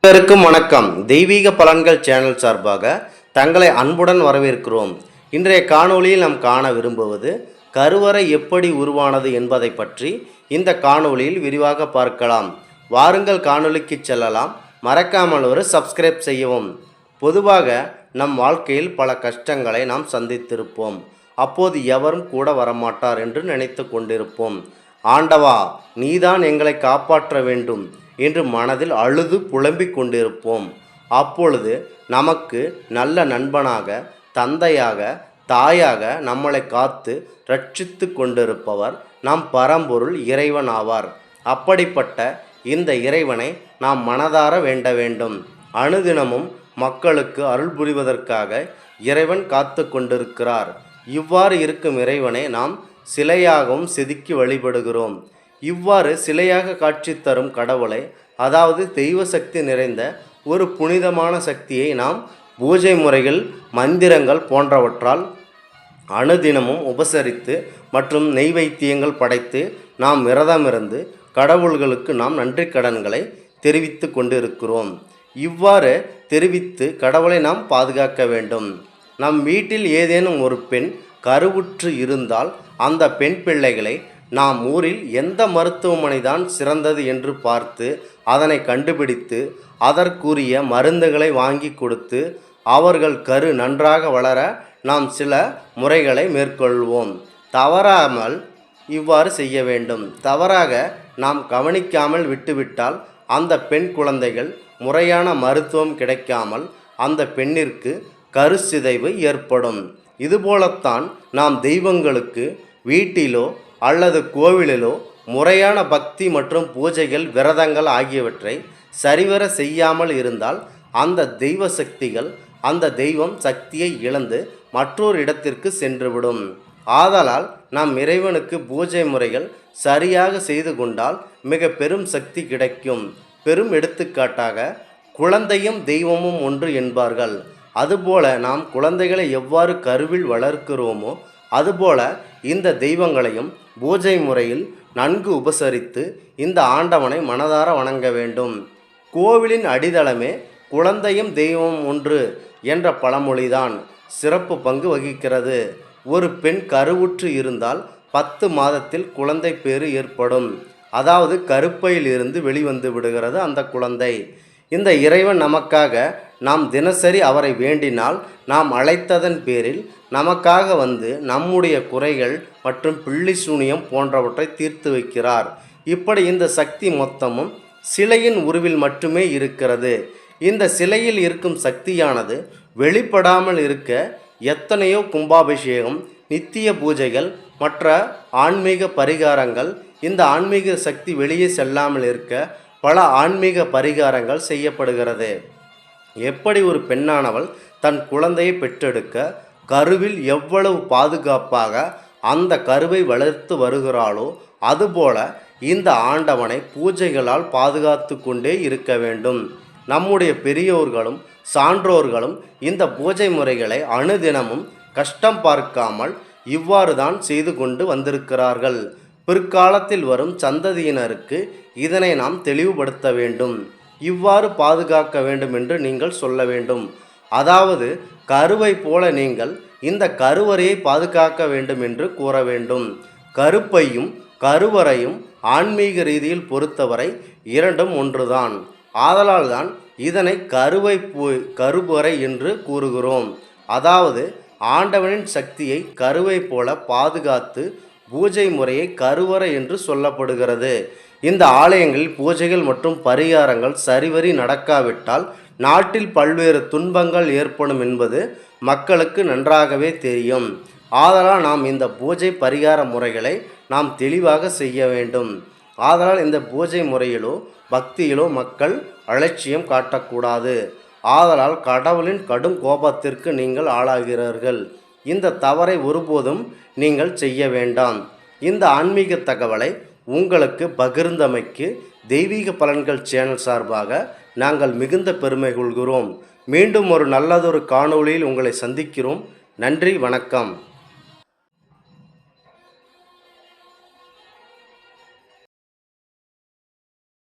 அனைவருக்கும் வணக்கம். தெய்வீக பலன்கள் சேனல் சார்பாக தங்களை அன்புடன் வரவேற்கிறோம். இன்றைய காணொளியில் நாம் காண விரும்புவது கருவறை எப்படி உருவானது என்பதை பற்றி இந்த காணொளியில் விரிவாக பார்க்கலாம். வாருங்கள் காணொளிக்கு செல்லலாம். மறக்காமல் ஒரு சப்ஸ்கிரைப் செய்யவும். பொதுவாக நம் வாழ்க்கையில் பல கஷ்டங்களை நாம் சந்தித்திருப்போம். அப்போது எவரும் கூட வரமாட்டார் என்று நினைத்து கொண்டிருப்போம். ஆண்டவா, நீதான் எங்களை காப்பாற்ற வேண்டும் என்று மனதில் அழுது புலம்பிக் கொண்டிருப்போம். அப்பொழுது நமக்கு நல்ல நண்பனாக, தந்தையாக, தாயாக நம்மளை காத்து ரட்சித்து கொண்டிருப்பவர் நம் பரம்பொருள் இறைவன் ஆவார். அப்படிப்பட்ட இந்த இறைவனை நாம் மனதார வேண்ட வேண்டும். அனுதினமும் மக்களுக்கு அருள் புரிவதற்காக இறைவன் காத்து கொண்டிருக்கிறார். இவ்வாறு இருக்கும் இறைவனை நாம் சிலையாகவும் செதுக்கி வழிபடுகிறோம். இவ்வாறு சிலையாக காட்சி தரும் கடவுளை, அதாவது தெய்வ சக்தி நிறைந்த ஒரு புனிதமான சக்தியை நாம் பூஜை முறைகள், மந்திரங்கள் போன்றவற்றால் அனுதினமும் உபசரித்து மற்றும் நெய்வேத்தியங்கள் படைத்து நாம் விரதமிருந்து கடவுள்களுக்கு நாம் நன்றி கடன்களை தெரிவித்து கொண்டிருக்கிறோம். இவ்வாறு தெரிவித்து கடவுளை நாம் பாதுகாக்க வேண்டும். நம் வீட்டில் ஏதேனும் ஒரு பெண் கருவுற்று இருந்தால் அந்த பெண் பிள்ளைகளை நாம் ஊரில் எந்த மருத்துவமனை தான் சிறந்தது என்று பார்த்து அதனை கண்டுபிடித்து அதற்குரிய மருந்துகளை வாங்கி கொடுத்து அவர்கள் கரு நன்றாக வளர நாம் சில முறைகளை மேற்கொள்வோம். தவறாமல் இவ்வாறு செய்ய வேண்டும். தவறாக நாம் கவனிக்காமல் விட்டுவிட்டால் அந்த பெண் குழந்தைகள் முறையான மருத்துவம் கிடைக்காமல் அந்த பெண்ணிற்கு கரு சிதைவு ஏற்படும். இதுபோலத்தான் நாம் தெய்வங்களுக்கு வீட்டிலோ அல்லது கோவிலிலோ முறையான பக்தி மற்றும் பூஜைகள், விரதங்கள் ஆகியவற்றை சரிவர செய்யாமல் இருந்தால் அந்த தெய்வ சக்திகள், அந்த தெய்வம் சக்தியை இழந்து மற்றொரு இடத்திற்கு சென்றுவிடும். ஆதலால் நாம் இறைவனுக்கு பூஜை முறைகள் சரியாக செய்து கொண்டால் மிக பெரும் சக்தி கிடைக்கும். பெரும் எடுத்துக்காட்டாக குழந்தையும் தெய்வமும் ஒன்று என்பார்கள். அதுபோல நாம் குழந்தைகளை எவ்வாறு கருவில் வளர்க்கிறோமோ அதுபோல இந்த தெய்வங்களையும் பூஜை முறையில் நன்கு உபசரித்து இந்த ஆண்டவனை மனதார வணங்க வேண்டும். கோவிலின் அடித்தளமே குழந்தையும் தெய்வமும் ஒன்று என்ற பழமொழிதான் சிறப்பு பங்கு வகிக்கிறது. ஒரு பெண் கருவுற்று இருந்தால் 10 மாதத்தில் குழந்தை பேறு ஏற்படும். அதாவது கருப்பையில் இருந்து வெளிவந்து விடுகிறது அந்த குழந்தை. இந்த இறைவன் நமக்காக நாம் தினசரி அவரை வேண்டினால் நாம் அழைத்ததன் பேரில் நமக்காக வந்து நம்முடைய குறைகள் மற்றும் பில்லி சூனியம் போன்றவற்றை தீர்த்து வைக்கிறார். இப்படி இந்த சக்தி மொத்தமும் சிலையின் உருவில் மட்டுமே இருக்கிறது. இந்த சிலையில் இருக்கும் சக்தியானது வெளிப்படாமல் இருக்க எத்தனையோ கும்பாபிஷேகம், நித்திய பூஜைகள், மற்ற ஆன்மீக பரிகாரங்கள், இந்த ஆன்மீக சக்தி வெளியே செல்லாமல் இருக்க பல ஆன்மீக பரிகாரங்கள் செய்யப்படுகிறது. எப்படி ஒரு பெண்ணானவள் தன் குழந்தையை பெற்றெடுக்க கருவில் எவ்வளவு பாதுகாப்பாக அந்த கருவை வளர்த்து வருகிறாளோ அதுபோல இந்த ஆண்டவனை பூஜைகளால் பாதுகாத்து கொண்டே இருக்க வேண்டும். நம்முடைய பெரியோர்களும் சான்றோர்களும் இந்த பூஜை முறைகளை அனுதினமும் கஷ்டம் பார்க்காமல் இவ்வாறு தான் செய்து கொண்டு வந்திருக்கிறார்கள். பிற்காலத்தில் வரும் சந்ததியினருக்கு இதனை நாம் தெளிவுபடுத்த வேண்டும். இவ்வாறு பாதுகாக்க வேண்டும் என்று நீங்கள் சொல்ல வேண்டும். அதாவது கருவை போல நீங்கள் இந்த கருவறையை பாதுகாக்க வேண்டும் என்று கூற வேண்டும். கருப்பையும் கருவறையும் ஆன்மீக ரீதியில் பொறுத்தவரை இரண்டும் ஒன்றுதான். ஆதலால் தான் இதனை கருவறை என்று கூறுகிறோம். அதாவது ஆண்டவனின் சக்தியை கருவை போல பாதுகாத்து பூஜை முறையை கருவறை என்று சொல்லப்படுகிறது. இந்த ஆலயங்களில் பூஜைகள் மற்றும் பரிகாரங்கள் சரிவரி நடக்காவிட்டால் நாட்டில் பல்வேறு துன்பங்கள் ஏற்படும் என்பது மக்களுக்கு நன்றாகவே தெரியும். ஆதலால் நாம் இந்த பூஜை பரிகார முறைகளை நாம் தெளிவாக செய்ய வேண்டும். ஆதலால் இந்த பூஜை முறையிலோ பக்தியிலோ மக்கள் அலட்சியம் காட்டக்கூடாது. ஆதலால் கடவுளின் கடும் கோபத்திற்கு நீங்கள் ஆளாகிறார்கள். இந்த தவறை ஒருபோதும் நீங்கள் செய்ய வேண்டாம். இந்த ஆன்மீக தகவலை உங்களுக்கு பகிர்ந்தமைக்கு தெய்வீக பலன்கள் சேனல் சார்பாக நாங்கள் மிகுந்த பெருமை கொள்கிறோம். மீண்டும் ஒரு நல்லதொரு காணொளியில் உங்களை சந்திக்கிறோம். நன்றி, வணக்கம்.